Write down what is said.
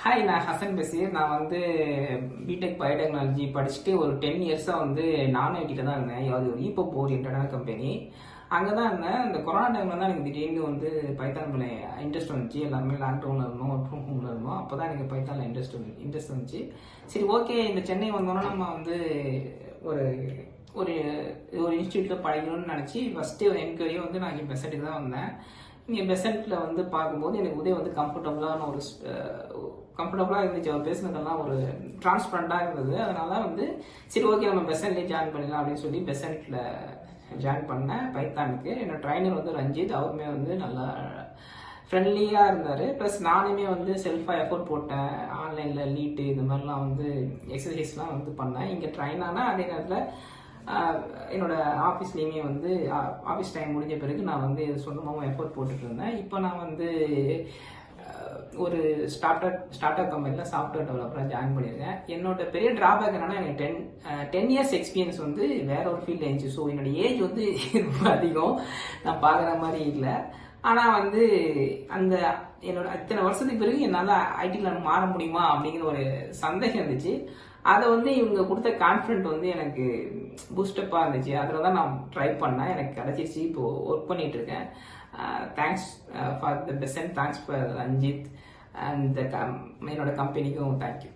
Hi, நான் ஹசன் பசீர். நான் வந்து பிடெக் பயோடெக்னாலஜி படிச்சுட்டு ஒரு 10 இயர்ஸாக வந்து நான் ஐடியில் தான் இருந்தேன். அது ஒரு இபப் ஓரியன்டான கம்பெனி. அங்கே தான் இருந்தேன். இந்த கொரோனா டைமில் தான் எனக்கு திடீர்னு வந்து பைத்தான் மேலே இன்ட்ரெஸ்ட் வந்துச்சு. எல்லாருமே லாக்டவுனில் இருந்தோம், ஒர்க் ஃப்ரம் ஹோமில் இருந்தோம். அப்போ தான் எனக்கு பைத்தானில் இன்ட்ரெஸ்ட் வந்துச்சு. சரி, ஓகே, இந்த சென்னை வந்தோன்னா நம்ம வந்து ஒரு ஒரு ஒரு இன்ஸ்டியூட்டில் படிக்கணும்னு நினச்சி ஃபஸ்ட்டு ஒரு என்கொயரியை வந்து நான் இங்கே பெசண்ட்டுக்கு தான் வந்தேன். இங்கே பெசண்ட்டில் வந்து பார்க்கும்போது எனக்கு உதவி வந்து கம்ஃபர்டபுளாக இருந்துச்சு. அவர் பேசுனதெல்லாம் ஒரு டிரான்ஸ்பரண்டாக இருந்தது. அதனால வந்து சரி, ஓகே, நம்ம பெசண்ட்லேயே ஜாயின் பண்ணிடலாம் அப்படின்னு சொல்லி பெசண்ட்டில் ஜாயின் பண்ணேன் பைத்தானுக்கு. என்னோட ட்ரைனர் வந்து ரஞ்சித். அவருமே வந்து நல்லா ஃப்ரெண்ட்லியாக இருந்தார். ப்ளஸ் நானுமே வந்து செல்ஃபாக எஃபோர்ட் போட்டேன். ஆன்லைனில் லீட்டு இந்த மாதிரிலாம் வந்து எக்ஸசைஸ்லாம் வந்து பண்ணேன். இங்கே ட்ரைன் ஆனால் அதே நேரத்தில் என்னோட ஆஃபீஸ்லேயுமே வந்து ஆஃபீஸ் டைம் முடிஞ்ச பிறகு நான் வந்து சொந்தமாகவும் எஃபோர்ட் போட்டுட்டு இருந்தேன். இப்போ நான் வந்து ஒரு ஸ்டார்ட் அப் கம்பெனியில் சாஃப்ட்வேர் டெவலப்பராக ஜாயின் பண்ணியிருக்கேன். என்னோட பெரிய ட்ராபேக் என்னன்னா, எனக்கு 10 இயர்ஸ் எக்ஸ்பீரியன்ஸ் வந்து வேற ஒரு ஃபீல்டில் இருந்துச்சு. ஸோ என்னோட ஏஜ் வந்து ரொம்ப அதிகம், நான் பார்க்குற மாதிரி இல்லை. ஆனால் வந்து அந்த என்னோட இத்தனை வருஷத்துக்கு பிறகு என்னால் ஐடியில் மாற முடியுமா அப்படிங்கிற ஒரு சந்தேகம் இருந்துச்சு. அதை வந்து இவங்க கொடுத்த கான்ஃபிடென்ட் வந்து எனக்கு பூஸ்டப்பாக இருந்துச்சு. அதில் தான் நான் ட்ரை பண்ணேன். எனக்கு கிடச்சிருச்சு. இப்போது ஒர்க் பண்ணிகிட்டு இருக்கேன். Thanks for the present, thanks for Ranjith and என்னோட கம்பெனிக்கும் தேங்க்யூ.